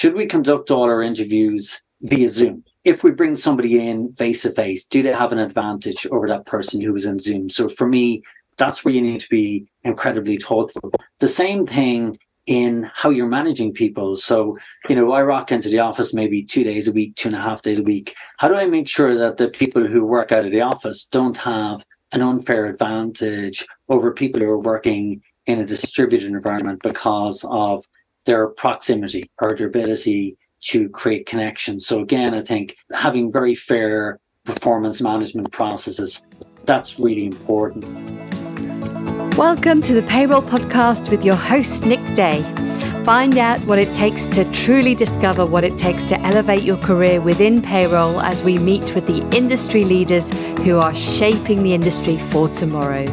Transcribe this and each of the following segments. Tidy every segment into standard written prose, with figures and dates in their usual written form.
should we conduct all our interviews via Zoom? If we bring somebody in face to face, do they have an advantage over that person who is in Zoom? So for me, that's where you need to be incredibly thoughtful. The same thing in how you're managing people. So, I rock into the office maybe 2 days a week, 2.5 days a week. How do I make sure that the people who work out of the office don't have an unfair advantage over people who are working in a distributed environment because of their proximity or their ability to create connections? So again, I think having very fair performance management processes, that's really important. Welcome to the Payroll Podcast with your host, Nick Day. Find out what it takes to truly discover what it takes to elevate your career within payroll as we meet with the industry leaders who are shaping the industry for tomorrow.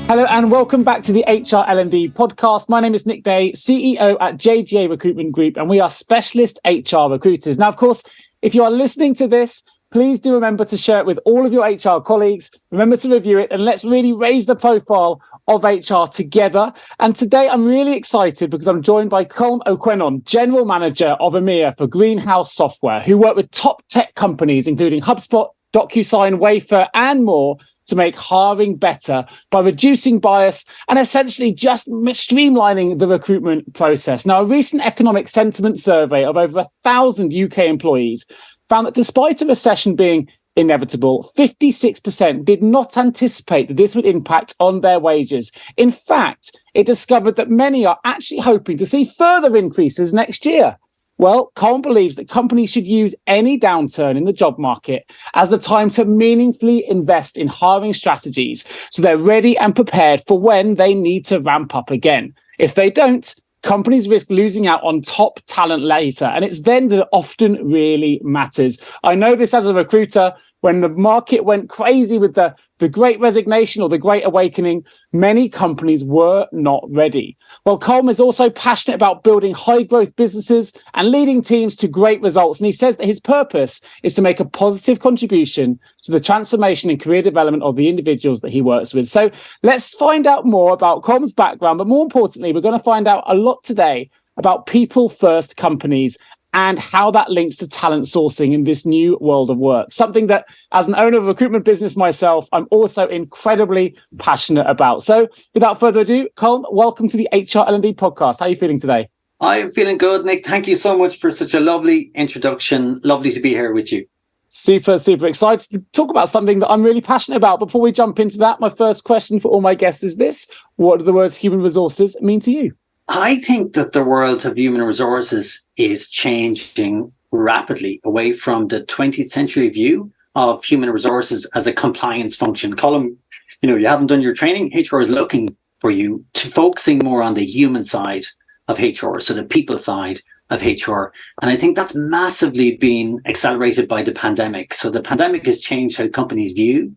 Hello and welcome back to the HR L&D Podcast. My name is Nick Day, CEO at JGA Recruitment Group, and we are specialist HR recruiters. Now, of course, if you are listening to this, please do remember to share it with all of your HR colleagues. Remember to review it, and let's really raise the profile of HR together. And today I'm really excited because I'm joined by Colm O'Cuinneain, General Manager of EMEA for Greenhouse Software, who work with top tech companies, including HubSpot, Docusign, Wayfair, and more, to make hiring better by reducing bias and essentially just streamlining the recruitment process. Now, a recent economic sentiment survey of over 1,000 UK employees found that despite a recession being inevitable, 56% did not anticipate that this would impact on their wages. In fact, it discovered that many are actually hoping to see further increases next year. Well, Colm believes that companies should use any downturn in the job market as the time to meaningfully invest in hiring strategies so they're ready and prepared for when they need to ramp up again. If they don't, companies risk losing out on top talent later, and it's then that it often really matters. I know this as a recruiter. When the market went crazy with the Great Resignation or the Great Awakening, many companies were not ready. Well, Colm is also passionate about building high-growth businesses and leading teams to great results, and he says that his purpose is to make a positive contribution to the transformation and career development of the individuals that he works with. So let's find out more about Colm's background, but more importantly, we're going to find out a lot today about people-first companies and how that links to talent sourcing in this new world of work. Something that, as an owner of a recruitment business myself, I'm also incredibly passionate about. So without further ado, Colm, welcome to the HR L&D Podcast. How are you feeling today? I'm feeling good, Nick. Thank you so much for such a lovely introduction. Lovely to be here with you. Super excited to talk about something that I'm really passionate about. Before we jump into that, my first question for all my guests is this: what do the words human resources mean to you? I think that the world of human resources is changing rapidly away from the 20th century view of human resources as a compliance function. Colm, you haven't done your training. HR is looking for you to focusing more on the human side of HR, so the people side of HR. And I think that's massively been accelerated by the pandemic. So the pandemic has changed how companies view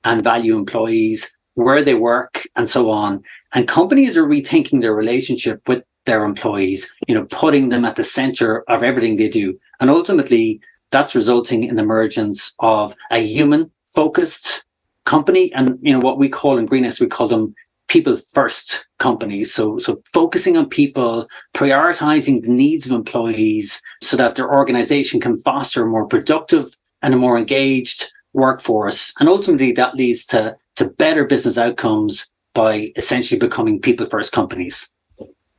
and value employees, where they work, and so on. And companies are rethinking their relationship with their employees, putting them at the center of everything they do. And ultimately, that's resulting in the emergence of a human-focused company. And, what we call in Greenhouse, we call them people-first companies. So focusing on people, prioritizing the needs of employees so that their organization can foster a more productive and a more engaged workforce. And ultimately, that leads to better business outcomes by essentially becoming people-first companies.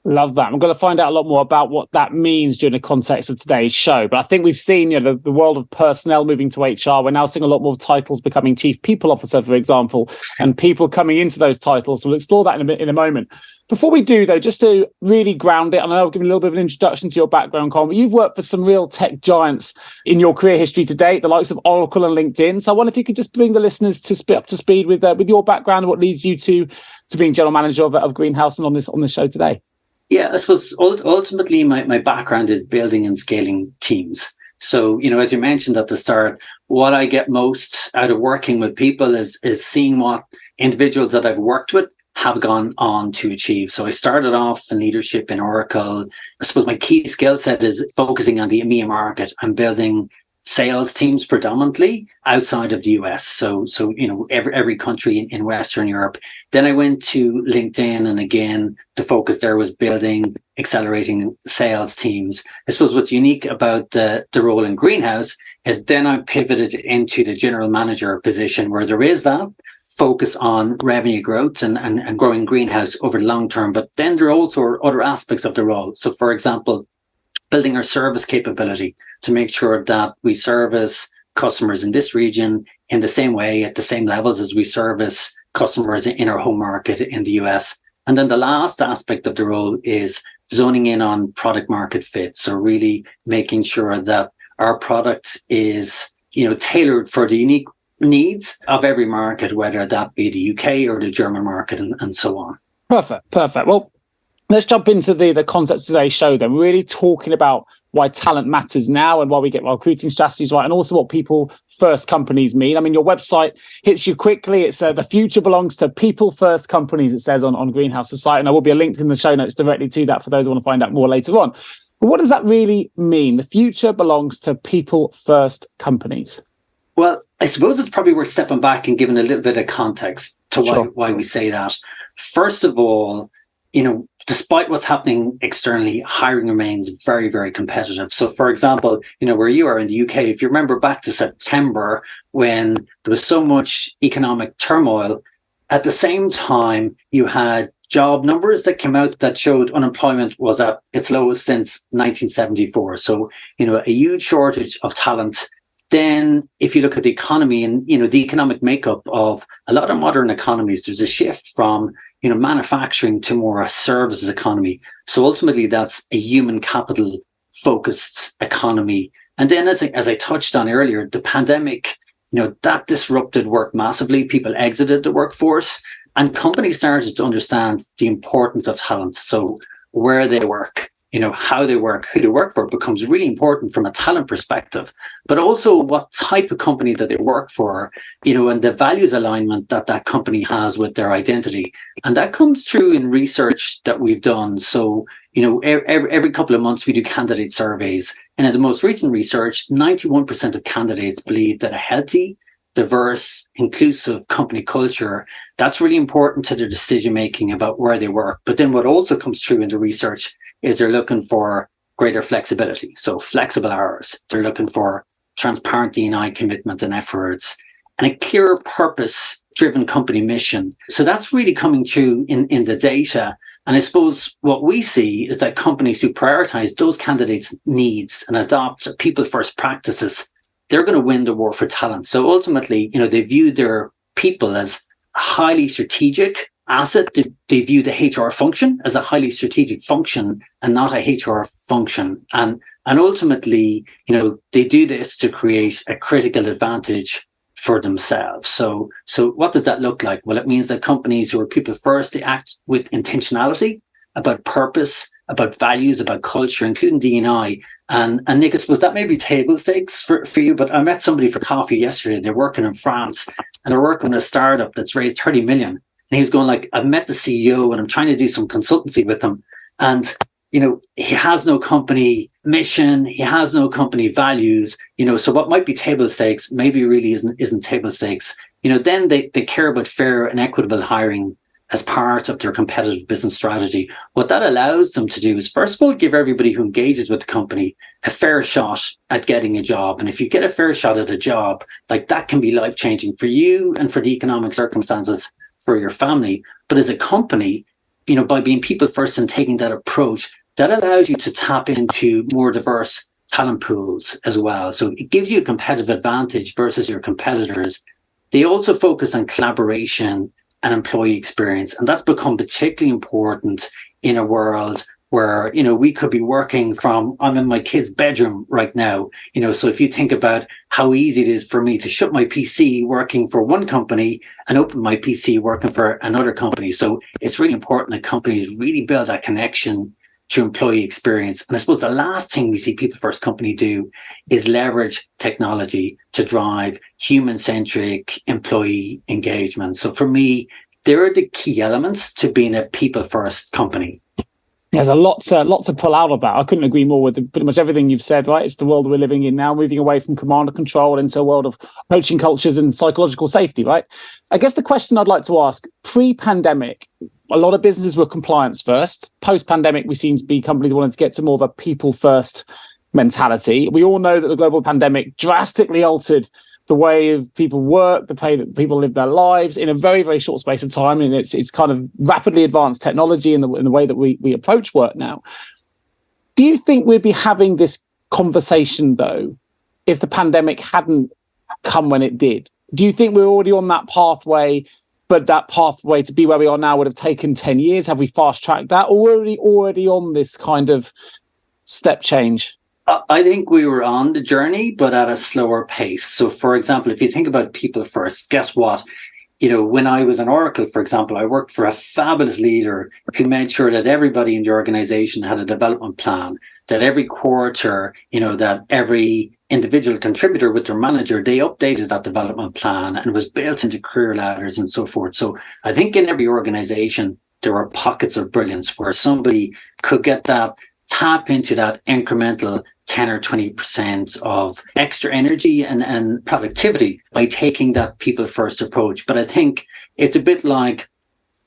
Love that. I'm going to find out a lot more about what that means during the context of today's show. But I think we've seen the world of personnel moving to HR. We're now seeing a lot more titles becoming Chief People Officer, for example, and people coming into those titles. We'll explore that in a moment. Before we do, though, just to really ground it, and I'll give you a little bit of an introduction to your background, Colm. You've worked for some real tech giants in your career history to date, the likes of Oracle and LinkedIn. So I wonder if you could just bring the listeners up to speed with your background and what leads you to being General Manager of Greenhouse and on this show today. Yeah, I suppose ultimately my background is building and scaling teams. So, as you mentioned at the start, what I get most out of working with people is seeing what individuals that I've worked with have gone on to achieve. So I started off in leadership in Oracle. I suppose my key skill set is focusing on the EMEA market and building sales teams predominantly outside of the US. So every country in Western Europe. Then I went to LinkedIn, and again, the focus there was building accelerating sales teams. I suppose what's unique about the role in Greenhouse is then I pivoted into the general manager position, where there is that focus on revenue growth and growing Greenhouse over the long term. But then there are also other aspects of the role. So, for example, building our service capability to make sure that we service customers in this region in the same way, at the same levels as we service customers in our home market in the US. And then the last aspect of the role is zoning in on product market fit. So really making sure that our product is, tailored for the unique needs of every market, whether that be the UK or the German market and so on. Perfect. Well, let's jump into the concepts of today's show then. We're really talking about why talent matters now and why we get our recruiting strategies right, and also what people first companies mean. I mean, your website hits you quickly. It's the future belongs to people first companies, it says on Greenhouse's site. And there will be a link in the show notes directly to that for those who want to find out more later on. But what does that really mean? The future belongs to people first companies. Well, I suppose it's probably worth stepping back and giving a little bit of context to why we say that. First of all, despite what's happening externally, hiring remains very, very competitive. So, for example, where you are in the UK, if you remember back to September, when there was so much economic turmoil, at the same time, you had job numbers that came out that showed unemployment was at its lowest since 1974. So, a huge shortage of talent. Then if you look at the economy and, the economic makeup of a lot of modern economies, there's a shift from manufacturing to more a services economy. So ultimately, that's a human capital focused economy. And then, as I touched on earlier, the pandemic, that disrupted work massively. People exited the workforce, and companies started to understand the importance of talent. So where they work, how they work, who they work for becomes really important from a talent perspective, but also what type of company that they work for, and the values alignment that company has with their identity. And that comes through in research that we've done. So, every couple of months we do candidate surveys. And in the most recent research, 91% of candidates believe that a healthy, diverse, inclusive company culture, that's really important to their decision-making about where they work. But then what also comes through in the research is they're looking for greater flexibility. So flexible hours. They're looking for transparent D&I commitment and efforts, and a clear purpose-driven company mission. So that's really coming through in the data. And I suppose what we see is that companies who prioritize those candidates' needs and adopt people-first practices, they're going to win the war for talent. So ultimately, they view their people as a highly strategic asset. They view the HR function as a highly strategic function and not a HR function. And ultimately, they do this to create a critical advantage for themselves. So what does that look like? Well, it means that companies who are people first, they act with intentionality about purpose, about values, about culture, including D&I. And Nick, I suppose that may be table stakes for you, but I met somebody for coffee yesterday. They're working in France and they're working on a startup that's raised 30 million. And he's going like, I've met the CEO and I'm trying to do some consultancy with him. And, he has no company mission. He has no company values, so what might be table stakes maybe really isn't table stakes. Then they care about fair and equitable hiring as part of their competitive business strategy. What that allows them to do is, first of all, give everybody who engages with the company a fair shot at getting a job. And if you get a fair shot at a job, like that can be life-changing for you and for the economic circumstances for your family. But as a company, by being people first and taking that approach, that allows you to tap into more diverse talent pools as well. So it gives you a competitive advantage versus your competitors. They also focus on collaboration and employee experience. And that's become particularly important in a world where, we could be working from, I'm in my kid's bedroom right now, so if you think about how easy it is for me to shut my PC working for one company and open my PC working for another company. So it's really important that companies really build that connection to employee experience. And I suppose the last thing we see people first company do is leverage technology to drive human-centric employee engagement. So for me, there are the key elements to being a people first company. There's a lot to pull out of that. I couldn't agree more with pretty much everything you've said, right? It's the world we're living in now, moving away from command and control into a world of coaching cultures and psychological safety, right? I guess the question I'd like to ask, pre-pandemic, a lot of businesses were compliance first. Post-pandemic, we seem to be companies wanting to get to more of a people-first mentality. We all know that the global pandemic drastically altered the way people work, the way that people live their lives in a very, very short space of time. And it's kind of rapidly advanced technology in the way that we approach work now. Do you think we'd be having this conversation, though, if the pandemic hadn't come when it did? Do you think we're already on that pathway, but that pathway to be where we are now would have taken 10 years? Have we fast-tracked that? Or were we already on this kind of step change? I think we were on the journey, but at a slower pace. So, for example, if you think about people first, guess what? When I was in Oracle, for example, I worked for a fabulous leader who made sure that everybody in the organization had a development plan, that every quarter, that every individual contributor with their manager, they updated that development plan and was built into career ladders and so forth. So I think in every organization, there were pockets of brilliance where somebody could get that, tap into that incremental 10 or 20% of extra energy and productivity by taking that people first approach. But I think it's a bit like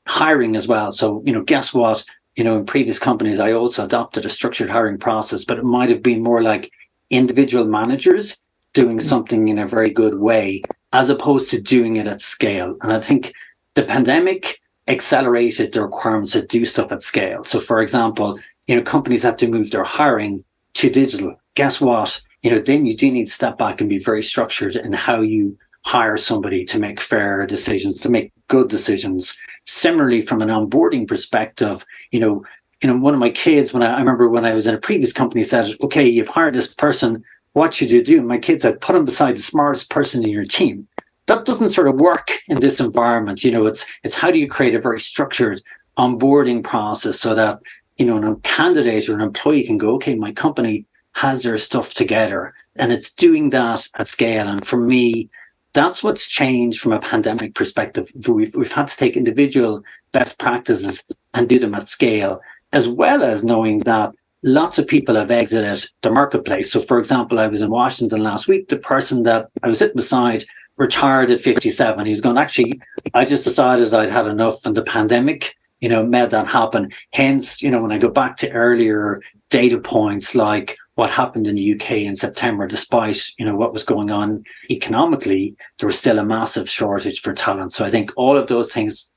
hiring as well. So, guess what? In previous companies, I also adopted a structured hiring process, but it might have been more like individual managers doing something in a very good way, as opposed to doing it at scale. And I think the pandemic accelerated the requirements to do stuff at scale. So, for example, companies have to move their hiring to digital. Guess what? Then you do need to step back and be very structured in how you hire somebody to make fair decisions, to make good decisions. Similarly, from an onboarding perspective, one of my kids, I remember when I was in a previous company, said, okay, you've hired this person, what should you do? And my kid said, put him beside the smartest person in your team. That doesn't sort of work in this environment. It's how do you create a very structured onboarding process so that a candidate or an employee can go, okay, my company has their stuff together, and it's doing that at scale. And for me, that's what's changed from a pandemic perspective. We've had to take individual best practices and do them at scale, as well as knowing that lots of people have exited the marketplace. So, for example, I was in Washington last week. The person that I was sitting beside retired at 57. He was going, actually, I just decided I'd had enough, and the pandemic made that happen. Hence, when I go back to earlier data points like what happened in the UK in September, despite, what was going on economically, there was still a massive shortage for talent. So I think all of those things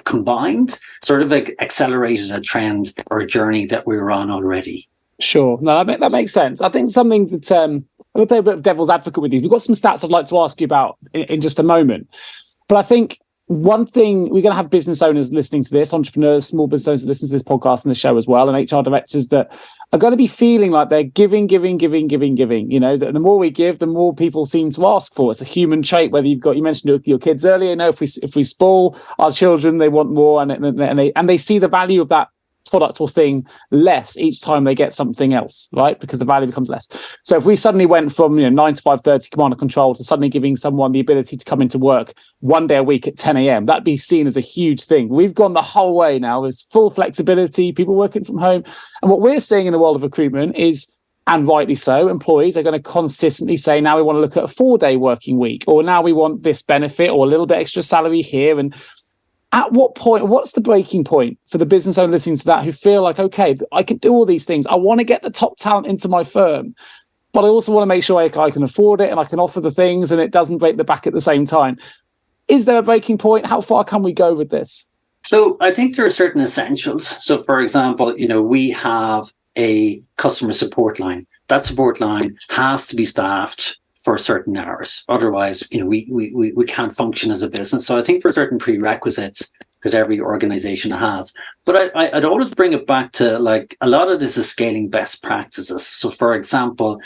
combined sort of accelerated a trend or a journey that we were on already. Sure. No, that makes sense. I think something that I'm going to play a bit of devil's advocate with these. We've got some stats I'd like to ask you about in just a moment. But I think one thing, we're going to have business owners listening to this, entrepreneurs, small business owners listening to this podcast and the show as well, and HR directors that are going to be feeling like they're giving. The more we give, the more people seem to ask for. It's a human trait. Whether you mentioned it with your kids earlier. If we spoil our children, they want more, and they see the value of that product or thing less each time they get something else, right? Because the value becomes less. So if we suddenly went from 9 to 5:30 command and control to suddenly giving someone the ability to come into work one day a week at 10 a.m., that'd be seen as a huge thing. We've gone the whole way now. There's full flexibility, people working from home. And what we're seeing in the world of recruitment is, and rightly so, employees are going to consistently say, now we want to look at a 4-day working week, or now we want this benefit or a little bit extra salary here. And at what point, what's the breaking point for the business owner listening to that who feel like, okay, I can do all these things. I want to get the top talent into my firm, but I also want to make sure I can afford it and I can offer the things and it doesn't break the back at the same time. Is there a breaking point? How far can we go with this? So I think there are certain essentials. So, for example, we have a customer support line. That support line has to be staffed for certain hours. Otherwise, we can't function as a business. So I think there are certain prerequisites that every organization has. But I'd always bring it back to, like, a lot of this is scaling best practices. So, for example,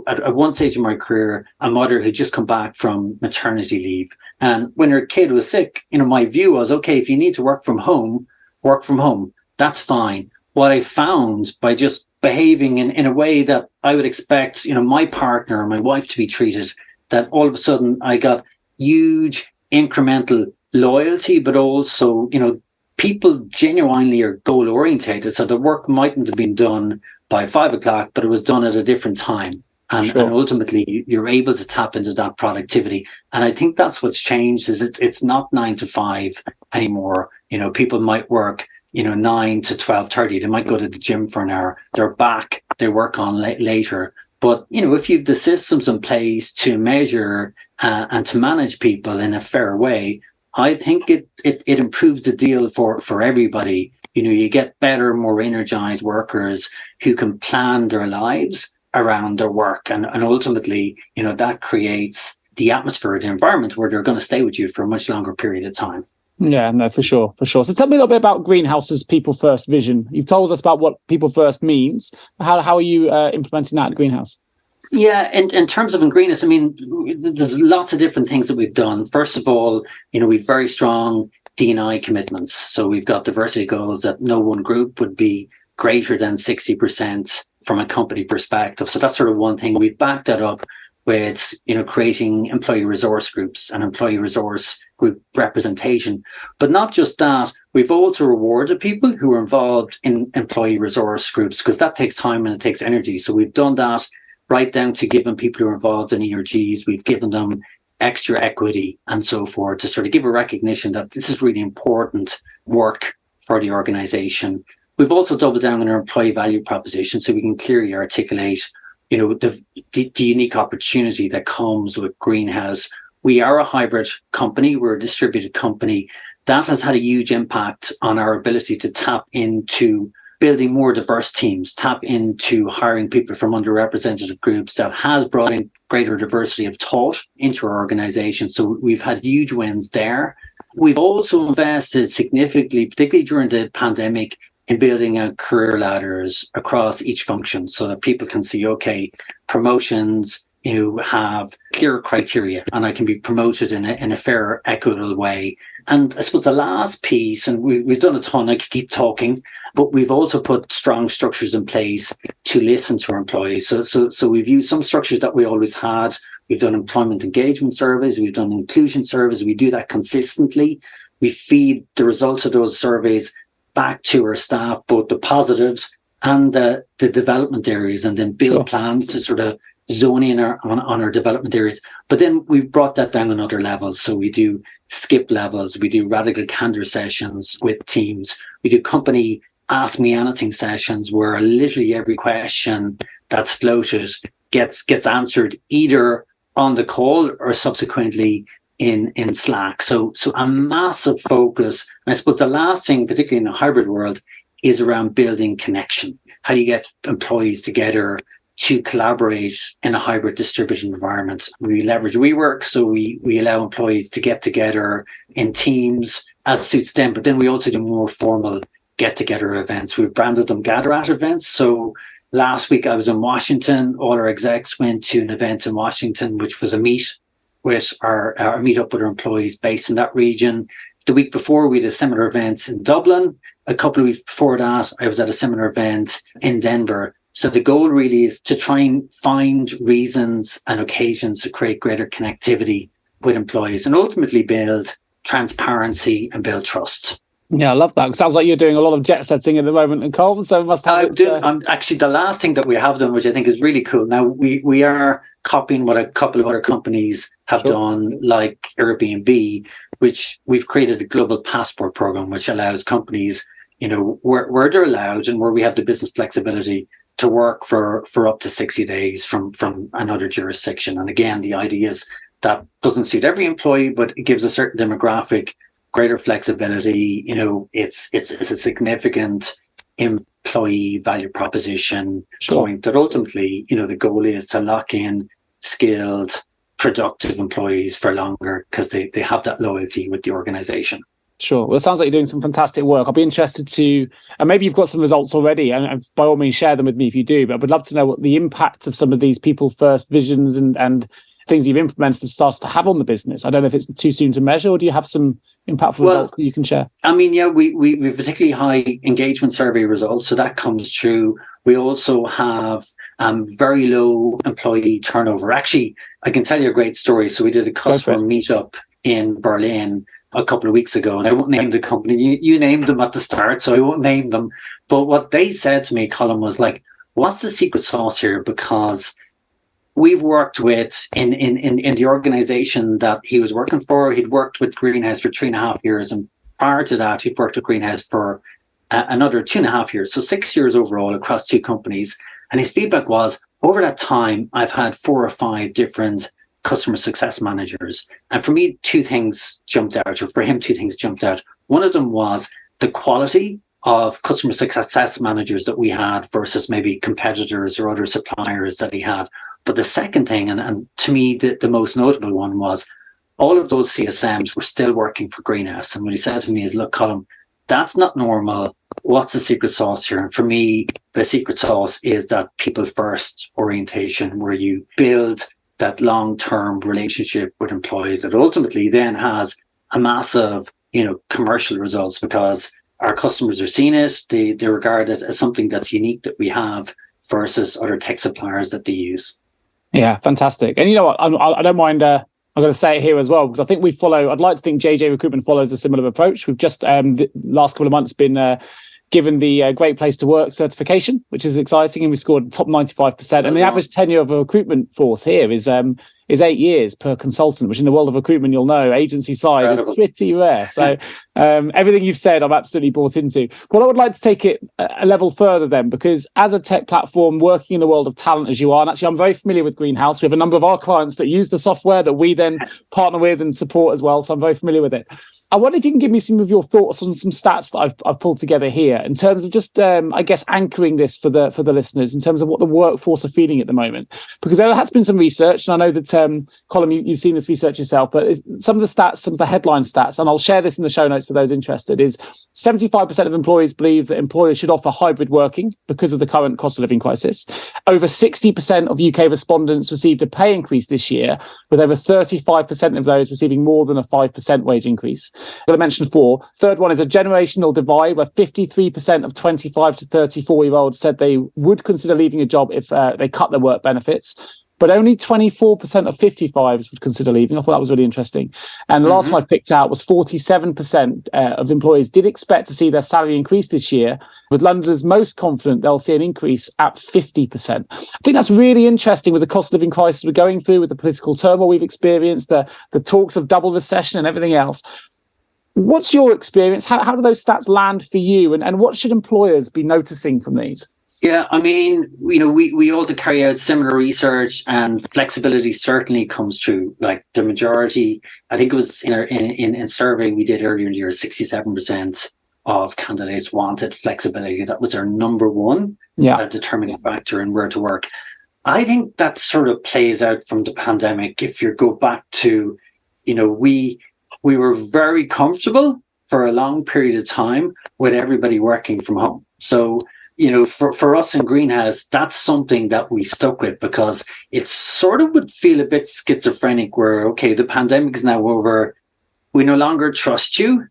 at one stage in my career, a mother had just come back from maternity leave. And when her kid was sick, my view was, okay, if you need to work from home, that's fine. What I found by just behaving in a way that I would expect, my partner or my wife to be treated, that all of a sudden I got huge incremental loyalty, but also, people genuinely are goal orientated. So the work mightn't have been done by 5 o'clock, but it was done at a different time. And ultimately you're able to tap into that productivity. And I think that's what's changed is it's not 9 to 5 anymore. People might work, 9 to 12:30. They might go to the gym for an hour. They're back. They work on later. But, if you've the systems in place to measure and to manage people in a fair way, I think it improves the deal for everybody. You get better, more energized workers who can plan their lives around their work. And ultimately, that creates the atmosphere, the environment where they're going to stay with you for a much longer period of time. Yeah, no, for sure. So tell me a little bit about Greenhouse's People First vision. You've told us about what People First means. How are you implementing that at Greenhouse? Yeah, in terms of Greenhouse, there's lots of different things that we've done. First of all, we've very strong D&I commitments. So we've got diversity goals that no one group would be greater than 60% from a company perspective. So that's sort of one thing. We've backed that up with, creating employee resource groups and employee resource group representation. But not just that, we've also rewarded people who are involved in employee resource groups because that takes time and it takes energy. So we've done that right down to giving people who are involved in ERGs, we've given them extra equity and so forth to sort of give a recognition that this is really important work for the organization. We've also doubled down on our employee value proposition so we can clearly articulate, the unique opportunity that comes with Greenhouse. We are a hybrid company. We're a distributed company. That has had a huge impact on our ability to tap into building more diverse teams, tap into hiring people from underrepresented groups. That has brought in greater diversity of thought into our organization. So we've had huge wins there. We've also invested significantly, particularly during the pandemic, in building out career ladders across each function so that people can see, okay, promotions, have clear criteria and I can be promoted in a fair, equitable way. And I suppose the last piece, and we've done a ton, I could keep talking, but we've also put strong structures in place to listen to our employees. So we've used some structures that we always had. We've done employment engagement surveys, we've done inclusion surveys, we do that consistently. We feed the results of those surveys back to our staff, both the positives and the development areas, and then build plans to sort of zone in on our development areas. But then we've brought that down another level. So we do skip levels, we do radical candor sessions with teams, we do company ask me anything sessions where literally every question that's floated gets answered either on the call or subsequently in Slack. So a massive focus. And I suppose the last thing, particularly in the hybrid world, is around building connection. How do you get employees together to collaborate in a hybrid distributed environment? We leverage WeWork, so we allow employees to get together in teams as suits them, but then we also do more formal get-together events. We've branded them Gather At events. So last week I was in Washington. All our execs went to an event in Washington, which was a meet with our meet up with our employees based in that region. The week before, we had a similar event in Dublin. A couple of weeks before that, I was at a similar event in Denver. So the goal really is to try and find reasons and occasions to create greater connectivity with employees and ultimately build transparency and build trust. Yeah, I love that. It sounds like you're doing a lot of jet setting at the moment in Colm, so it must have... Actually, the last thing that we have done, which I think is really cool, now we are copying what a couple of other companies have done, like Airbnb, which we've created a global passport program, which allows companies, where they're allowed and where we have the business flexibility to work for up to 60 days from another jurisdiction. And again, the idea is that doesn't suit every employee, but it gives a certain demographic greater flexibility. It's a significant employee value proposition point that ultimately, the goal is to lock in skilled, productive employees for longer because they have that loyalty with the organization. Sure. Well, it sounds like you're doing some fantastic work. I'll be interested to, and maybe you've got some results already, and by all means share them with me if you do, but I would love to know what the impact of some of these people first visions and things you've implemented have started to have on the business. I don't know if it's too soon to measure, or do you have some impactful results that you can share? We've particularly high engagement survey results, so that comes true. We also have very low employee turnover. Actually, I can tell you a great story. So we did a customer meetup in Berlin, a couple of weeks ago, and I won't name the company. You named them at the start, so I won't name them. But what they said to me, Colm, was like, what's the secret sauce here? Because we've worked with, in the organization that he was working for, he'd worked with Greenhouse for 3.5 years. And prior to that, he'd worked with Greenhouse for another 2.5 years. So 6 years overall across 2 companies. And his feedback was, over that time, I've had 4 or 5 different customer success managers. And for me, 2 things jumped out, or for him, 2 things jumped out. One of them was the quality of customer success managers that we had versus maybe competitors or other suppliers that he had. But the second thing, and to me, the most notable one, was all of those CSMs were still working for Greenhouse. And what he said to me is, look, Colm, that's not normal. What's the secret sauce here? And for me, the secret sauce is that people first orientation, where you build that long-term relationship with employees that ultimately then has a massive, commercial results, because our customers are seeing it. They regard it as something that's unique that we have versus other tech suppliers that they use. Yeah, fantastic. And you know what? I don't mind. I'm going to say it here as well, because I think I'd like to think JJ Recruitment follows a similar approach. We've just, the last couple of months, been given the Great Place to Work certification, which is exciting. And we scored top 95%. And the average tenure of a recruitment force here is 8 years per consultant, which in the world of recruitment, you'll know, agency side is pretty rare. So everything you've said, I'm absolutely bought into. But I would like to take it a level further then, because as a tech platform working in the world of talent as you are, and actually I'm very familiar with Greenhouse. We have a number of our clients that use the software that we then partner with and support as well. So I'm very familiar with it. I wonder if you can give me some of your thoughts on some stats that I've pulled together here in terms of just, I guess, anchoring this for the listeners in terms of what the workforce are feeling at the moment. Because there has been some research, and I know that, Colm, you've seen this research yourself, but some of the stats, some of the headline stats, and I'll share this in the show notes for those interested, is 75% of employees believe that employers should offer hybrid working because of the current cost of living crisis. Over 60% of UK respondents received a pay increase this year, with over 35% of those receiving more than a 5% wage increase. I mentioned 4. Third one is a generational divide, where 53% of 25 to 34-year-olds said they would consider leaving a job if they cut their work benefits. But only 24% of 55s would consider leaving. I thought that was really interesting. And the last one I picked out was 47% of employees did expect to see their salary increase this year, with Londoners most confident they'll see an increase at 50%. I think that's really interesting with the cost of living crisis we're going through, with the political turmoil we've experienced, the talks of double recession and everything else. What's your experience? How do those stats land for you? And what should employers be noticing from these? Yeah, I mean, we also carry out similar research, and flexibility certainly comes through. Like the majority, I think it was in a survey we did earlier in the year, 67% of candidates wanted flexibility. That was their number one determining factor in where to work. I think that sort of plays out from the pandemic. If you go back to, we were very comfortable for a long period of time with everybody working from home. So, for us in Greenhouse, that's something that we stuck with, because it sort of would feel a bit schizophrenic where, okay, the pandemic is now over. We no longer trust you.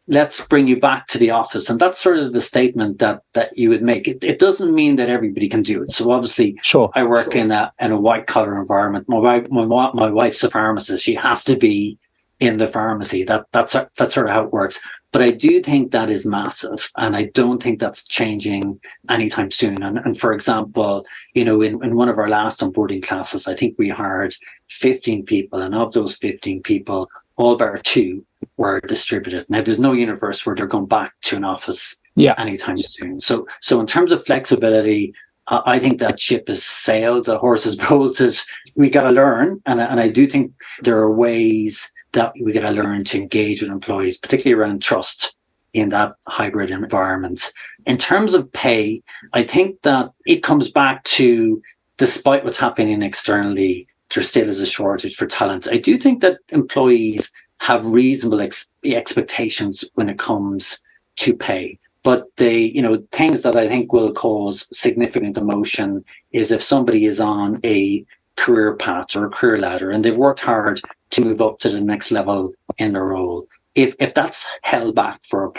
Let's bring you back to the office. And that's sort of the statement that you would make. It doesn't mean that everybody can do it. So obviously, I work in a white collar environment. My wife's a pharmacist. She has to be in the pharmacy. That's sort of how it works. But I do think that is massive, and I don't think that's changing anytime soon. And for example, in one of our last onboarding classes, I think we hired 15 people, and of those 15 people, all bar 2 were distributed. Now, there's no universe where they're going back to an office anytime soon. So in terms of flexibility, I think that ship has sailed, the horse has bolted. We got to learn, and I do think there are ways that we got to learn to engage with employees, particularly around trust in that hybrid environment. In terms of pay, I think that it comes back to, despite what's happening externally, there still is a shortage for talent. I do think that employees have reasonable expectations when it comes to pay. But things that I think will cause significant emotion is if somebody is on a career path or a career ladder and they've worked hard to move up to the next level in their role. If that's held back for a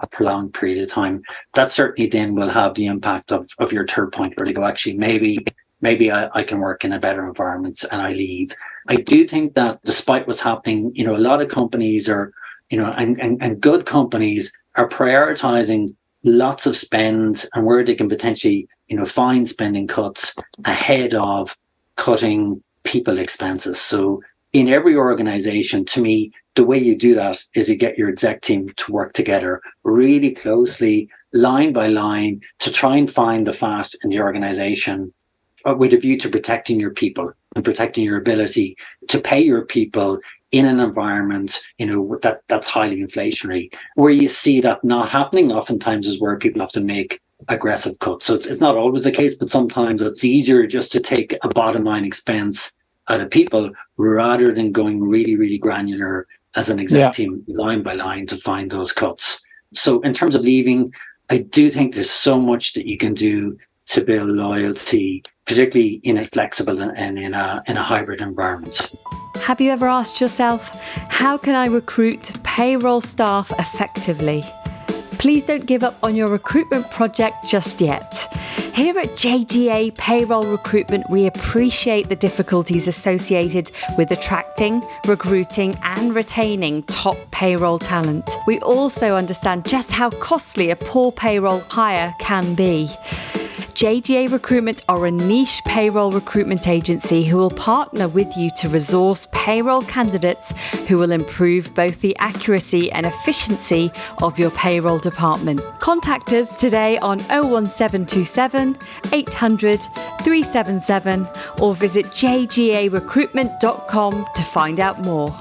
prolonged period of time, that certainly then will have the impact of your third point, where they go, actually, maybe I can work in a better environment and I leave. I do think that despite what's happening, a lot of companies are and good companies are prioritizing lots of spend and where they can potentially, find spending cuts ahead of cutting people expenses. So in every organization, to me, the way you do that is you get your exec team to work together really closely, line by line, to try and find the fat in the organization with a view to protecting your people and protecting your ability to pay your people in an environment, that's highly inflationary. Where you see that not happening oftentimes is where people have to make aggressive cuts. So it's not always the case, but sometimes it's easier just to take a bottom line expense out of people rather than going really, really granular as an exec team, line by line, to find those cuts. So in terms of leaving, I do think there's so much that you can do to build loyalty, particularly in a flexible and in a hybrid environment. Have you ever asked yourself, how can I recruit payroll staff effectively? Please don't give up on your recruitment project just yet. Here at JGA Payroll Recruitment, we appreciate the difficulties associated with attracting, recruiting, and retaining top payroll talent. We also understand just how costly a poor payroll hire can be. JGA Recruitment are a niche payroll recruitment agency who will partner with you to resource payroll candidates who will improve both the accuracy and efficiency of your payroll department. Contact us today on 01727 800 377 or visit jgarecruitment.com to find out more.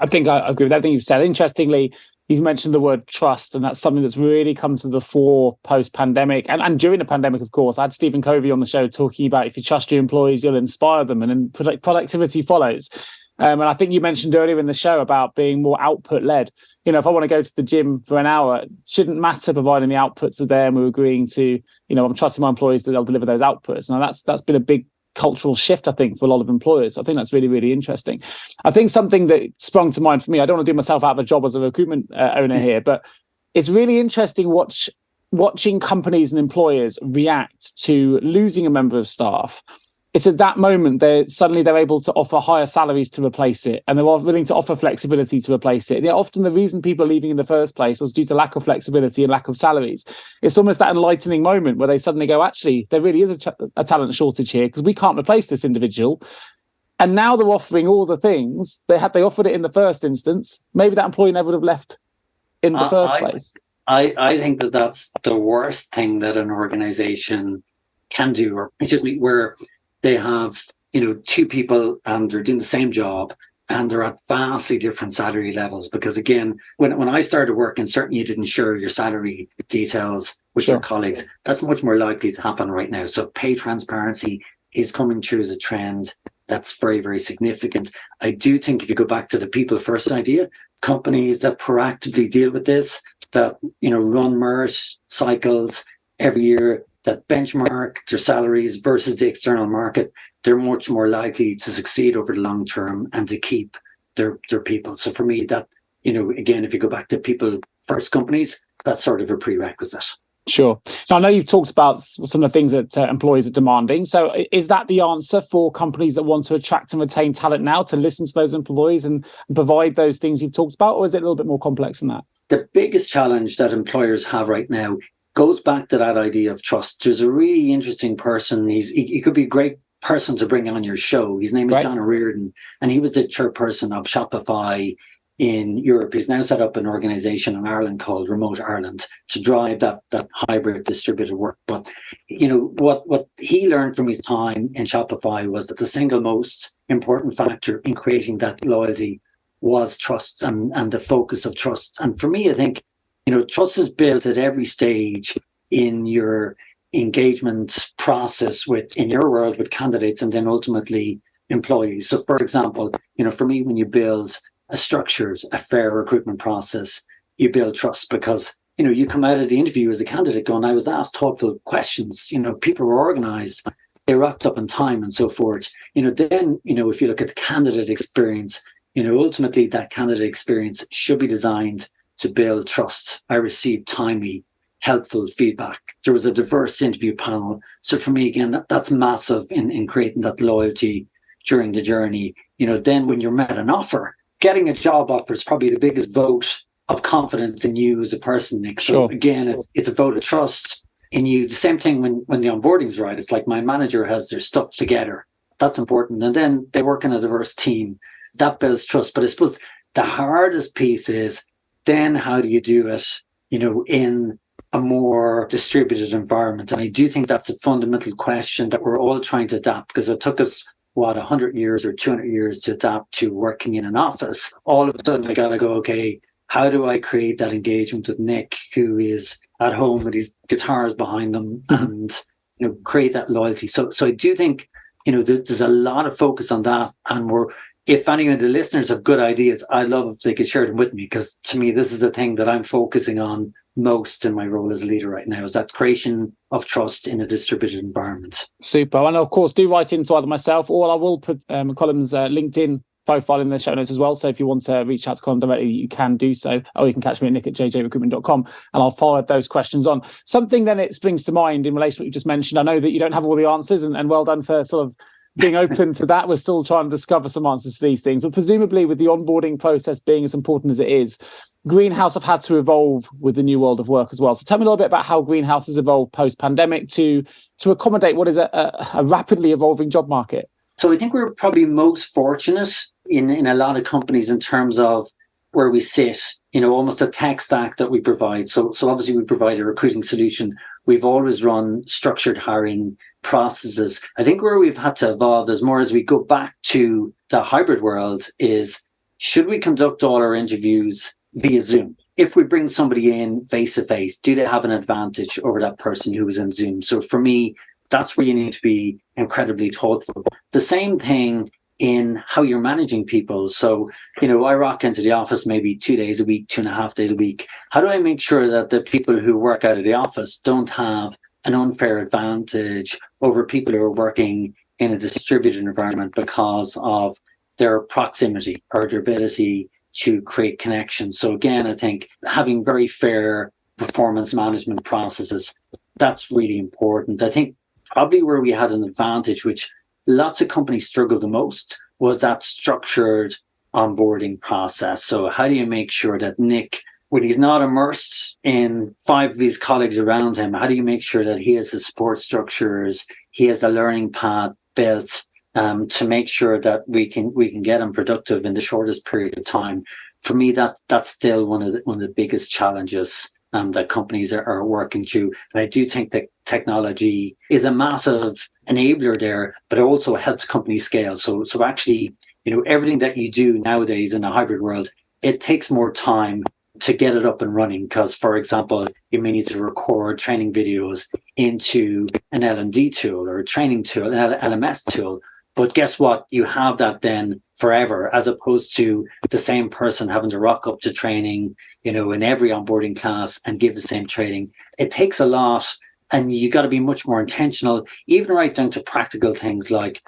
I think I agree with everything you've said. Interestingly, you've mentioned the word trust, and that's something that's really come to the fore post-pandemic and during the pandemic, of course. I had Stephen Covey on the show talking about if you trust your employees, you'll inspire them, and then productivity follows. And I think you mentioned earlier in the show about being more output-led. If I want to go to the gym for an hour, it shouldn't matter providing the outputs are there and we're agreeing to, I'm trusting my employees that they'll deliver those outputs. Now, that's been a big cultural shift, I think, for a lot of employers. I think that's really, really interesting. I think something that sprung to mind for me, I don't want to do myself out of a job as a recruitment owner here, but it's really interesting watching companies and employers react to losing a member of staff. It's at that moment they're able to offer higher salaries to replace it, and they're willing to offer flexibility to replace it. And often the reason people are leaving in the first place was due to lack of flexibility and lack of salaries. It's almost that enlightening moment where they suddenly go, actually, there really is a talent shortage here because we can't replace this individual. And now they're offering all the things they offered it in the first instance. Maybe that employee never would have left in the first place. I think that's the worst thing that an organization can do, or it's just where they have, two people and they're doing the same job and they're at vastly different salary levels. Because again, when I started working, certainly you didn't share your salary details with your colleagues. That's much more likely to happen right now. So pay transparency is coming through as a trend that's very, very significant. I do think if you go back to the people first idea, companies that proactively deal with this, that, run merit cycles every year, that benchmark their salaries versus the external market, they're much more likely to succeed over the long term and to keep their people. So for me, that, again, if you go back to people first companies, that's sort of a prerequisite. Sure. Now, I know you've talked about some of the things that employees are demanding. So is that the answer for companies that want to attract and retain talent now, to listen to those employees and provide those things you've talked about? Or is it a little bit more complex than that? The biggest challenge that employers have right now goes back to that idea of trust. There's a really interesting person. He could be a great person to bring on your show. His name is John O'Riordan, and he was the chairperson of Shopify in Europe. He's now set up an organization in Ireland called Remote Ireland to drive that hybrid distributed work. But what he learned from his time in Shopify was that the single most important factor in creating that loyalty was trust and the focus of trust. And for me, I think trust is built at every stage in your engagement process in your world with candidates and then ultimately employees. So for example, for me, when you build a structured, a fair recruitment process, you build trust because, you come out of the interview as a candidate going, I was asked thoughtful questions, people were organized, they wrapped up in time and so forth. Then, if you look at the candidate experience, ultimately that candidate experience should be designed to build trust. I received timely, helpful feedback. There was a diverse interview panel. So for me, again, that's massive in creating that loyalty during the journey. Then when you're met an offer, getting a job offer is probably the biggest vote of confidence in you as a person, Nick. So again, it's a vote of trust in you. The same thing when the onboarding's right. It's like my manager has their stuff together. That's important. And then they work in a diverse team. That builds trust. But I suppose the hardest piece is then how do you do it, in a more distributed environment? And I do think that's a fundamental question that we're all trying to adapt, because it took us 100 years or 200 years to adapt to working in an office. All of a sudden I gotta go, okay, how do I create that engagement with Nick, who is at home with his guitars behind him, and create that loyalty? So I do think there's a lot of focus on that, and if any of the listeners have good ideas, I'd love if they could share them with me, because to me, this is the thing that I'm focusing on most in my role as a leader right now, is that creation of trust in a distributed environment. Super. And of course, do write into either myself, or I will put Colm's LinkedIn profile in the show notes as well. So if you want to reach out to Colm directly, you can do so. Or you can catch me at nick@jjrecruitment.com, and I'll forward those questions on. Something then it springs to mind in relation to what you just mentioned. I know that you don't have all the answers, and well done for sort of being open to that. We're still trying to discover some answers to these things, but presumably with the onboarding process being as important as it is, Greenhouse have had to evolve with the new world of work as well. So tell me a little bit about how Greenhouse has evolved post-pandemic to accommodate what is a rapidly evolving job market. So I think we're probably most fortunate in a lot of companies in terms of where we sit, almost a tech stack that we provide. So obviously we provide a recruiting solution. We've always run structured hiring processes. I think where we've had to evolve is more as we go back to the hybrid world is, should we conduct all our interviews via Zoom? If we bring somebody in face to face, do they have an advantage over that person who was in Zoom? So for me, that's where you need to be incredibly thoughtful. The same thing in how you're managing people. So, I rock into the office maybe 2 days a week, 2.5 days a week. How do I make sure that the people who work out of the office don't have an unfair advantage over people who are working in a distributed environment because of their proximity or their ability to create connections? So again, I think having very fair performance management processes, that's really important. I think probably where we had an advantage, which lots of companies struggle the most, was that structured onboarding process. So how do you make sure that Nick, when he's not immersed in 5 of his colleagues around him, how do you make sure that he has the support structures, he has a learning path built to make sure that we can get him productive in the shortest period of time? For me, that's still one of the biggest challenges that companies are working through. And I do think that technology is a massive enabler there, but it also helps companies scale. So actually, everything that you do nowadays in a hybrid world, it takes more time to get it up and running, because, for example, you may need to record training videos into an L&D tool or a training tool, an LMS tool. But guess what? You have that then forever, as opposed to the same person having to rock up to training, in every onboarding class and give the same training. It takes a lot, and you got to be much more intentional, even right down to practical things like,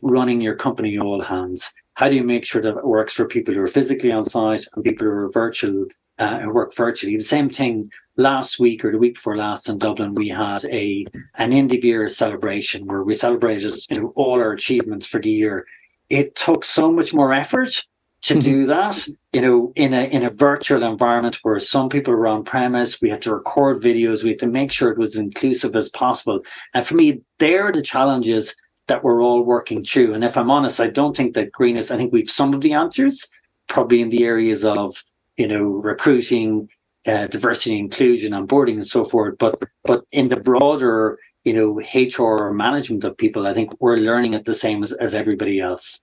running your company all hands. How do you make sure that it works for people who are physically on site and people who are virtual, who work virtually? The same thing last week or the week before last in Dublin, we had an end of year celebration where we celebrated all our achievements for the year. It took so much more effort to do that, in a virtual environment where some people were on premise. We had to record videos. We had to make sure it was inclusive as possible. And for me, they're the challenges that we're all working through. And if I'm honest, I don't think that Greenhouse, I think we've some of the answers, probably in the areas of, recruiting, diversity, inclusion, onboarding, and so forth. But in the broader, HR management of people, I think we're learning it the same as everybody else.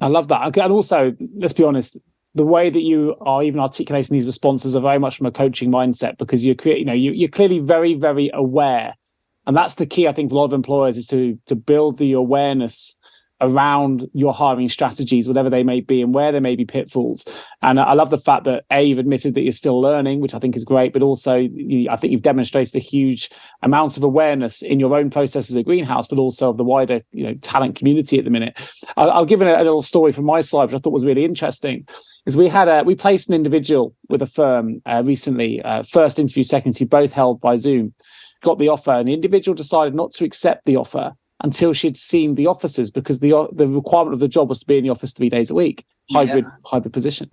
I love that. And also, let's be honest, the way that you are even articulating these responses are very much from a coaching mindset, because you're clearly very, very aware. And that's the key, I think, for a lot of employers, is to build the awareness around your hiring strategies, whatever they may be and where there may be pitfalls. And I love the fact that you've admitted that you're still learning, which I think is great, but also I think you've demonstrated a huge amount of awareness in your own processes at Greenhouse, but also of the wider talent community at the minute. I'll give a little story from my side, which I thought was really interesting. Is we placed an individual with a firm recently, first interview, second interview, both held by Zoom, got the offer, and the individual decided not to accept the offer until she'd seen the officers, because the requirement of the job was to be in the office 3 days a week, hybrid position.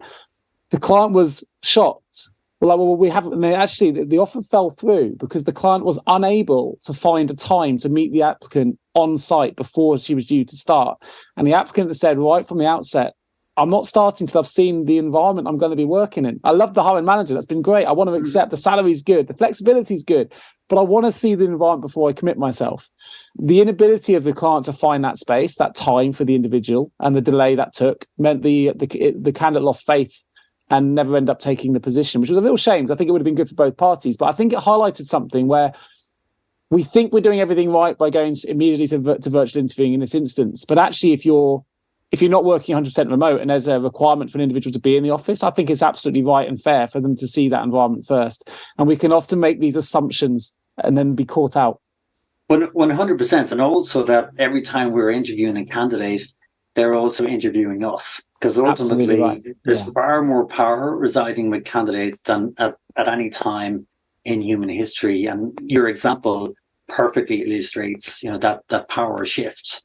The client was shocked. Well, we haven't. And actually, the offer fell through because the client was unable to find a time to meet the applicant on site before she was due to start. And the applicant said right from the outset, I'm not starting till I've seen the environment I'm going to be working in. I love the hiring manager. That's been great. I want to accept the salary's good. The flexibility's good. But I want to see the environment before I commit myself. The inability of the client to find that space, that time for the individual, and the delay that took meant the candidate lost faith and never end up taking the position, which was a real shame. I think it would have been good for both parties. But I think it highlighted something where we think we're doing everything right by going immediately to virtual interviewing in this instance. But actually, if you're not working 100% remote and there's a requirement for an individual to be in the office, I think it's absolutely right and fair for them to see that environment first. And we can often make these assumptions and then be caught out. 100%. And also that every time we're interviewing a candidate, they're also interviewing us. Because ultimately, there's far more power residing with candidates than at any time in human history. And your example perfectly illustrates, that power shift.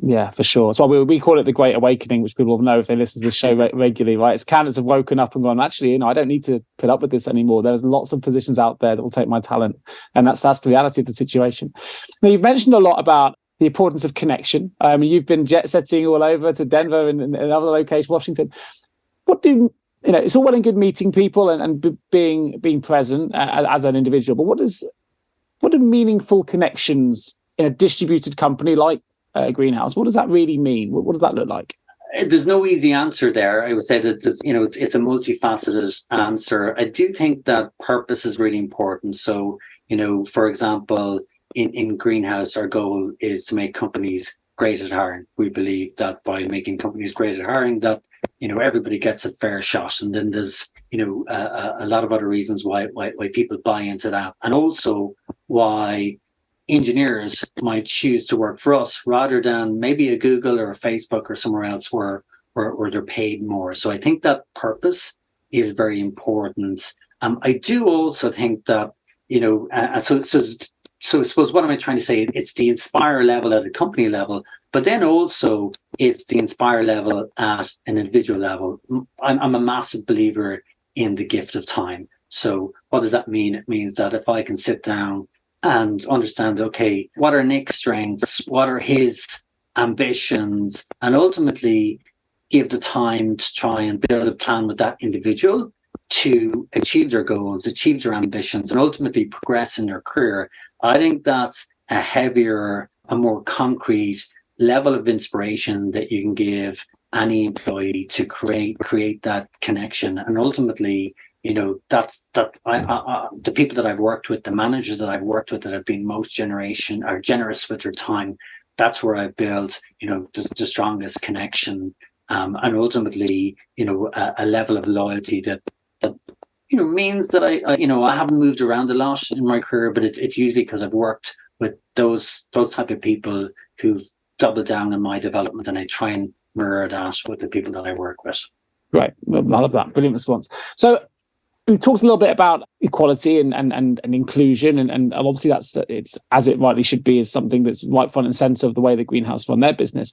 Yeah, for sure. That's why we call it the Great Awakening, which people will know if they listen to the show regularly, right? It's candidates have woken up and gone, actually, I don't need to put up with this anymore. There's lots of positions out there that will take my talent. And that's the reality of the situation. Now, you've mentioned a lot about the importance of connection. You've been jet setting all over to Denver and other locations, Washington. It's all well and good meeting people and being present as an individual, but what are meaningful connections in a distributed company like Greenhouse? What does that really mean? What does that look like? There's no easy answer there. I would say that it's a multifaceted answer. I do think that purpose is really important. So, for example, in Greenhouse, our goal is to make companies great at hiring. We believe that by making companies great at hiring, that everybody gets a fair shot. And then there's a lot of other reasons why people buy into that, and also why engineers might choose to work for us rather than maybe a Google or a Facebook or somewhere else where they're paid more. So I think that purpose is very important. I do also think that So I suppose what am I trying to say? It's the inspire level at a company level, but then also it's the inspire level at an individual level. I'm a massive believer in the gift of time. So what does that mean? It means that if I can sit down and understand, okay, what are Nick's strengths? What are his ambitions? And ultimately give the time to try and build a plan with that individual to achieve their goals, achieve their ambitions, and ultimately progress in their career. I think that's a heavier, a more concrete level of inspiration that you can give any employee to create that connection. And ultimately, the people that I've worked with, the managers that I've worked with that have been most generous with their time, that's where I built, the strongest connection, and ultimately, a level of loyalty that means that I haven't moved around a lot in my career, but it's usually because I've worked with those type of people who've doubled down on my development, and I try and mirror that with the people that I work with. Right, I love that. Brilliant response. So we talked a little bit about equality and inclusion, and obviously it's as it rightly should be, is something that's right front and center of the way that Greenhouse run their business.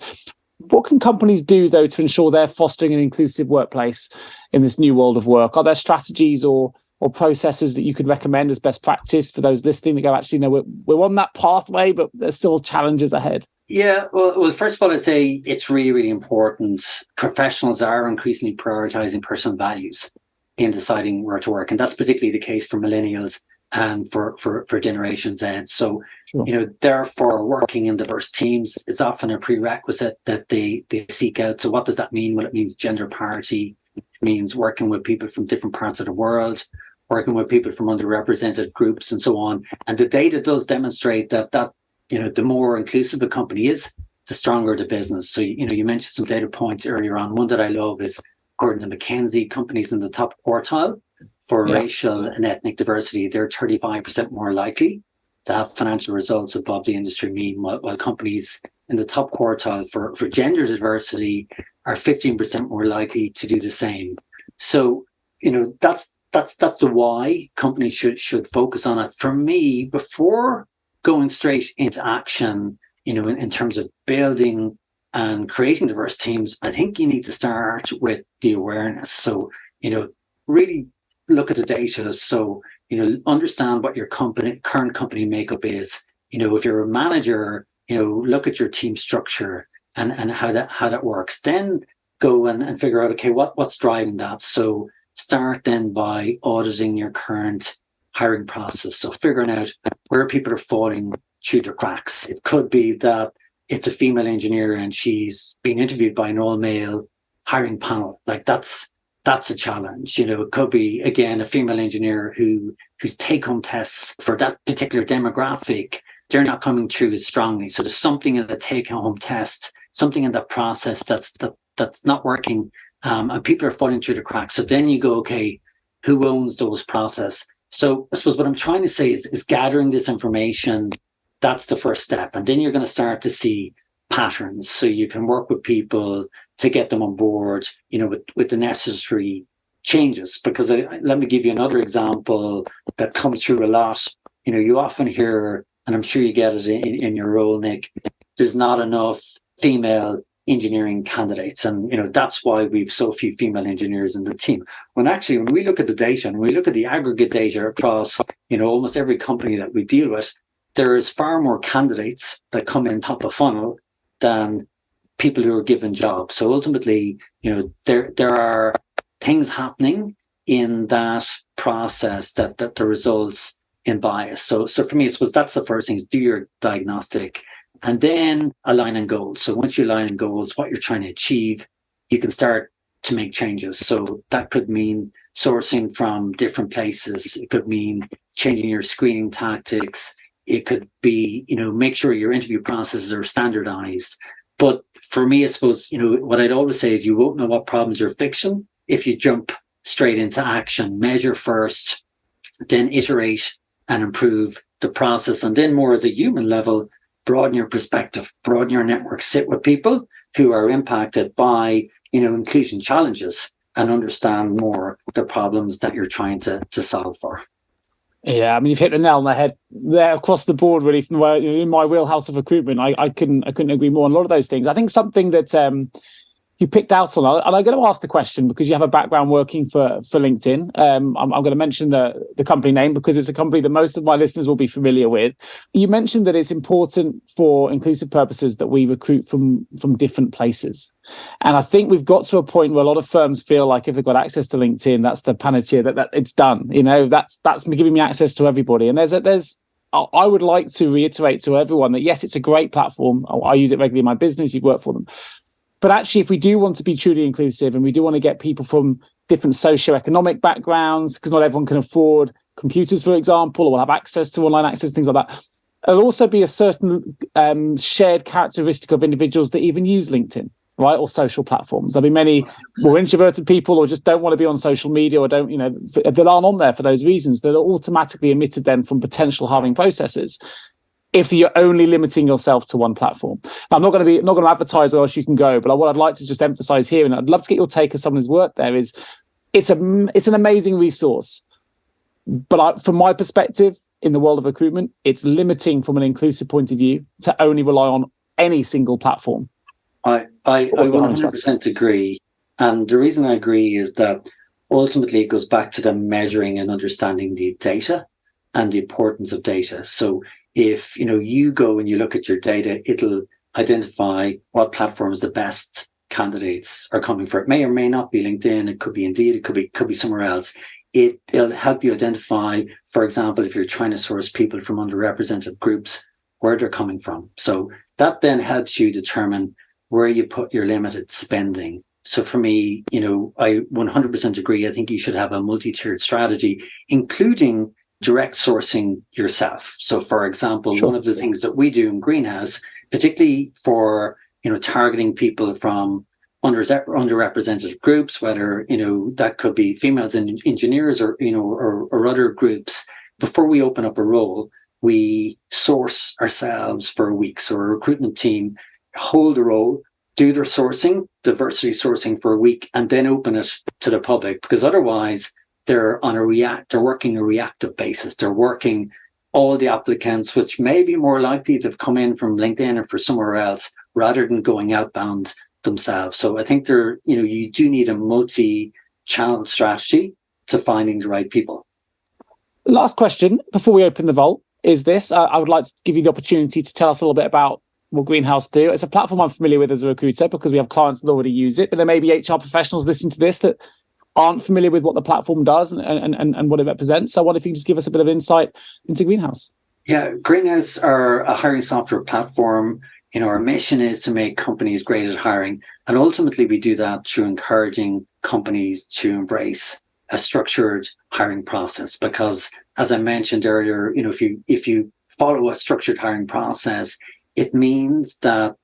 What can companies do, though, to ensure they're fostering an inclusive workplace in this new world of work? Are there strategies or processes that you could recommend as best practice for those listening that go, actually, no, we're on that pathway, but there's still challenges ahead? Yeah, well, first of all, I'd say it's really, really important. Professionals are increasingly prioritizing personal values in deciding where to work. And that's particularly the case for millennials and for Generation Z. So, sure. Therefore, working in diverse teams is often a prerequisite that they seek out. So what does that mean? Well, it means gender parity. It means working with people from different parts of the world, working with people from underrepresented groups and so on. And the data does demonstrate that the more inclusive a company is, the stronger the business. So, you mentioned some data points earlier on. One that I love is, according to McKinsey, companies in the top quartile for racial and ethnic diversity, they're 35% more likely to have financial results above the industry mean, while companies in the top quartile for gender diversity are 15% more likely to do the same. So, that's the why companies should focus on it. For me, before going straight into action, in terms of building and creating diverse teams, I think you need to start with the awareness. So, really look at the data. So, understand what your current company makeup is. If you're a manager, look at your team structure and how that works. Then go and figure out, okay, what's driving that? So start then by auditing your current hiring process. So figuring out where people are falling through the cracks. It could be that it's a female engineer and she's being interviewed by an all-male hiring panel. Like that's a challenge. It could be, again, a female engineer whose take-home tests for that particular demographic, they're not coming through as strongly. So there's something in the take-home test, something in that process that's not working, and people are falling through the cracks. So then you go, okay, who owns those process? So I suppose what I'm trying to say is gathering this information. That's the first step. And then you're going to start to see patterns. So you can work with people to get them on board, with the necessary changes. Because let me give you another example that comes through a lot. You often hear, and I'm sure you get it in your role, Nick, there's not enough female engineering candidates. And, that's why we've so few female engineers in the team. When we look at the data and we look at the aggregate data across, almost every company that we deal with, there's far more candidates that come in top of funnel than people who are given jobs. So ultimately, there are things happening in that process that results in bias. So for me, I suppose that's the first thing, is do your diagnostic and then align on goals. So once you align on goals, what you're trying to achieve, you can start to make changes. So that could mean sourcing from different places. It could mean changing your screening tactics. It could be, make sure your interview processes are standardized. But for me, I suppose, what I'd always say is you won't know what problems you're fixing if you jump straight into action. Measure first, then iterate and improve the process. And then more as a human level, broaden your perspective, broaden your network, sit with people who are impacted by, inclusion challenges and understand more the problems that you're trying to solve for. Yeah, I mean, you've hit the nail on the head there across the board, really, from where, in my wheelhouse of recruitment. I couldn't agree more on a lot of those things. I think something that you picked out on, and I'm going to ask the question because you have a background working for LinkedIn. I'm going to mention the company name because it's a company that most of my listeners will be familiar with. You mentioned that it's important for inclusive purposes that we recruit from different places. And I think we've got to a point where a lot of firms feel like if they've got access to LinkedIn, that's the panacea, that it's done. That's giving me access to everybody. And I would like to reiterate to everyone that, yes, it's a great platform. I use it regularly in my business. You work for them. But actually, if we do want to be truly inclusive and we do want to get people from different socioeconomic backgrounds, because not everyone can afford computers, for example, or will have access to online access, things like that, there'll also be a certain shared characteristic of individuals that even use LinkedIn, right, or social platforms. There'll be many more introverted people or just don't want to be on social media or don't, that aren't on there for those reasons, that are automatically omitted then from potential hiring processes if you're only limiting yourself to one platform. Now, I'm not going to advertise where else you can go, but what I'd like to just emphasize here, and I'd love to get your take as someone who's worked there, is it's an amazing resource. But from my perspective, in the world of recruitment, it's limiting from an inclusive point of view to only rely on any single platform. I 100% agree. And the reason I agree is that ultimately it goes back to the measuring and understanding the data and the importance of data. So if you go and you look at your data, it'll identify what platforms the best candidates are coming for. It may or may not be LinkedIn. It could be Indeed. It could be somewhere else. It'll help you identify, for example, if you're trying to source people from underrepresented groups, where they're coming from. So that then helps you determine where you put your limited spending. So for me, I 100% agree. I think you should have a multi-tiered strategy, including direct sourcing yourself. So for example, One of the things that we do in Greenhouse, particularly for, targeting people from underrepresented groups, whether, that could be females and engineers or other groups, before we open up a role, we source ourselves for a week. So a recruitment team hold a role, do their sourcing, diversity sourcing for a week, and then open it to the public, because otherwise they're working a reactive basis. They're working all the applicants, which may be more likely to have come in from LinkedIn or for somewhere else, rather than going outbound themselves. So I think you do need a multi-channel strategy to finding the right people. Last question before we open the vault is this. I would like to give you the opportunity to tell us a little bit about what Greenhouse do. It's a platform I'm familiar with as a recruiter because we have clients that already use it, but there may be HR professionals listening to this that aren't familiar with what the platform does and what it represents. So I wonder if you can just give us a bit of insight into Greenhouse. Yeah, Greenhouse are a hiring software platform. Our mission is to make companies great at hiring. And ultimately, we do that through encouraging companies to embrace a structured hiring process. Because as I mentioned earlier, if you follow a structured hiring process, it means that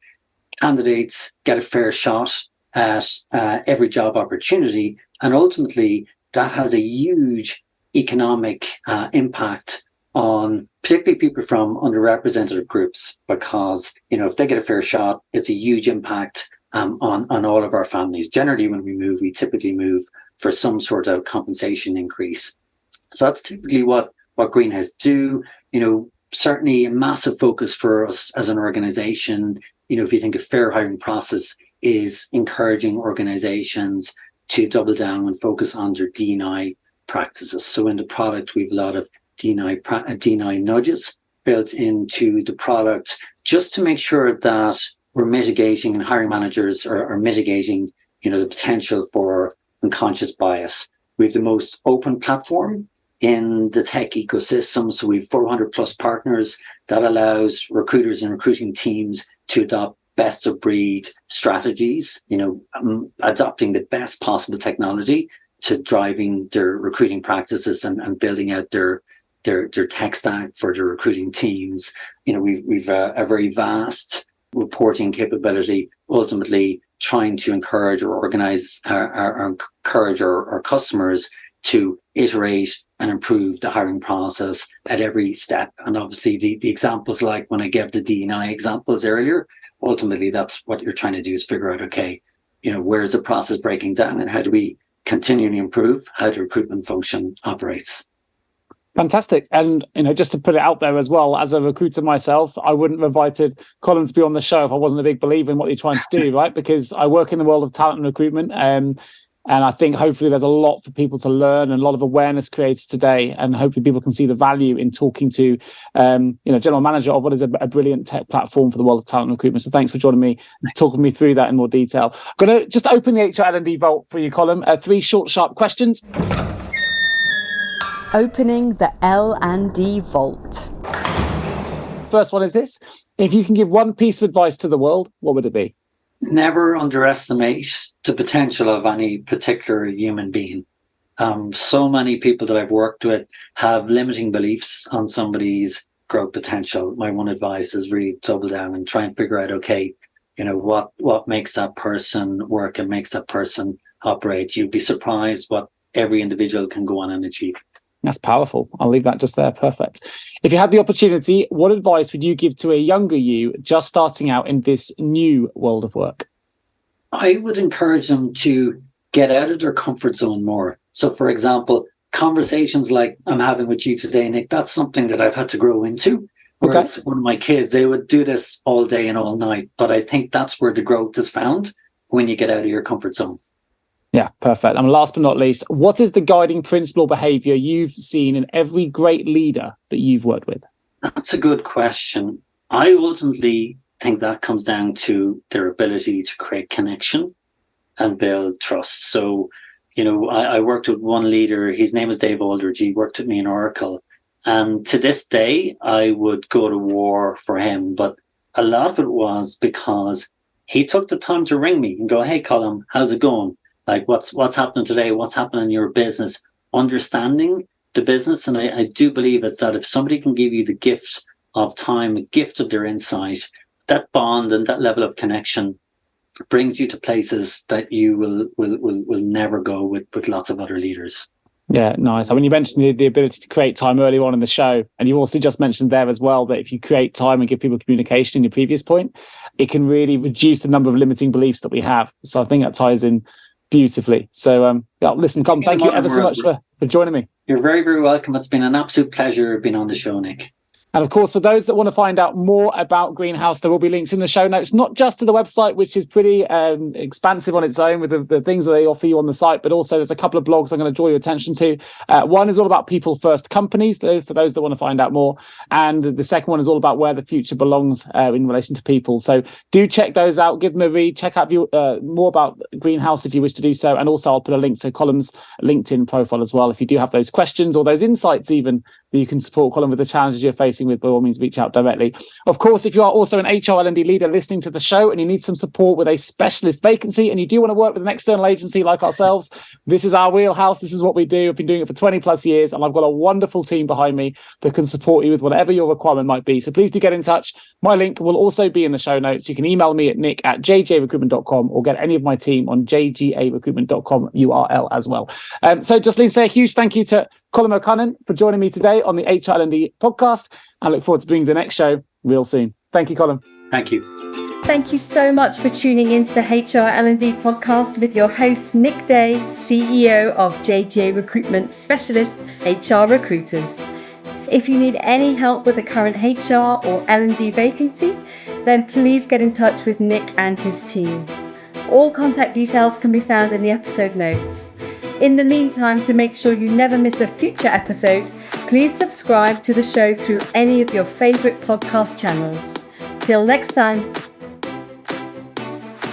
candidates get a fair shot at every job opportunity. And ultimately, that has a huge economic impact on particularly people from underrepresented groups, because, if they get a fair shot, it's a huge impact on all of our families. Generally, when we move, we typically move for some sort of compensation increase. So that's typically what Greenhouse do. Certainly a massive focus for us as an organization. If you think a fair hiring process is encouraging organizations to double down and focus on their D&I practices. So in the product, we've a lot of D&I nudges built into the product, just to make sure that we're mitigating, and hiring managers are mitigating, the potential for unconscious bias. We have the most open platform in the tech ecosystem. So we have 400 plus partners that allows recruiters and recruiting teams to adopt best of breed strategies, adopting the best possible technology to driving their recruiting practices and building out their tech stack for their recruiting teams. We've a very vast reporting capability, ultimately trying to encourage or organize encourage our customers to iterate and improve the hiring process at every step. And obviously the examples, like when I gave the D&I examples earlier, ultimately that's what you're trying to do, is figure out, okay, where's the process breaking down and how do we continually improve how the recruitment function operates. Fantastic. And, just to put it out there as well, as a recruiter myself, I wouldn't have invited Colm to be on the show if I wasn't a big believer in what you're trying to do, right? Because I work in the world of talent and recruitment. And I think hopefully there's a lot for people to learn and a lot of awareness created today. And hopefully people can see the value in talking to, general manager of what is a brilliant tech platform for the world of talent and recruitment. So thanks for joining me and talking me through that in more detail. I'm going to just open the HR L&D vault for you, Colm. 3 short, sharp questions. Opening the L&D vault. First one is this. If you can give one piece of advice to the world, what would it be? Never underestimate the potential of any particular human being. So many people that I've worked with have limiting beliefs on somebody's growth potential. My one advice is really double down and try and figure out, okay, what makes that person work and makes that person operate. You'd be surprised what every individual can go on and achieve. That's powerful. I'll leave that just there. Perfect. If you had the opportunity, what advice would you give to a younger you just starting out in this new world of work? I would encourage them to get out of their comfort zone more. So, for example, conversations like I'm having with you today, Nick, that's something that I've had to grow into. Whereas one of my kids, they would do this all day and all night. But I think that's where the growth is found, when you get out of your comfort zone. Yeah, perfect. And last but not least, what is the guiding principle or behavior you've seen in every great leader that you've worked with? That's a good question. I ultimately think that comes down to their ability to create connection and build trust. So, I worked with one leader. His name is Dave Aldridge. He worked with me in Oracle. And to this day, I would go to war for him. But a lot of it was because he took the time to ring me and go, hey, Colm, how's it going? Like, what's happening today? What's happening in your business? Understanding the business. And I do believe it's that if somebody can give you the gift of time, a gift of their insight, that bond and that level of connection brings you to places that you will never go with lots of other leaders. Yeah, nice. I mean, you mentioned the ability to create time earlier on in the show, and you also just mentioned there as well that if you create time and give people communication in your previous point, it can really reduce the number of limiting beliefs that we have. So I think that ties in beautifully. So listen, Colm, thank you ever so much for joining me. You're very, very welcome. It's been an absolute pleasure being on the show, Nick. And of course, for those that want to find out more about Greenhouse, there will be links in the show notes, not just to the website, which is pretty expansive on its own with the things that they offer you on the site, but also there's a couple of blogs I'm going to draw your attention to. One is all about people first companies, for those that want to find out more. And the second one is all about where the future belongs in relation to people. So do check those out, give them a read, check out more about Greenhouse if you wish to do so. And also I'll put a link to Colm's LinkedIn profile as well. If you do have those questions or those insights even that you can support Colm with the challenges you're facing with, by all means, reach out directly. Of course, if you are also an HR L&D leader listening to the show and you need some support with a specialist vacancy and you do want to work with an external agency like ourselves, this is our wheelhouse. This is what we do. I've been doing it for 20 plus years and I've got a wonderful team behind me that can support you with whatever your requirement might be. So please do get in touch. My link will also be in the show notes. You can email me at nick@jjrecruitment.com or get any of my team on jgarecruitment.com URL as well. So just leave say a huge thank you to Colm O'Cuinneain for joining me today on the HR L&D podcast. I look forward to bringing the next show real soon. Thank you, Colm. Thank you. Thank you so much for tuning into the HR L&D podcast with your host, Nick Day, CEO of JGA Recruitment Specialist HR Recruiters. If you need any help with a current HR or L&D vacancy, then please get in touch with Nick and his team. All contact details can be found in the episode notes. In the meantime, to make sure you never miss a future episode, please subscribe to the show through any of your favourite podcast channels. Till next time.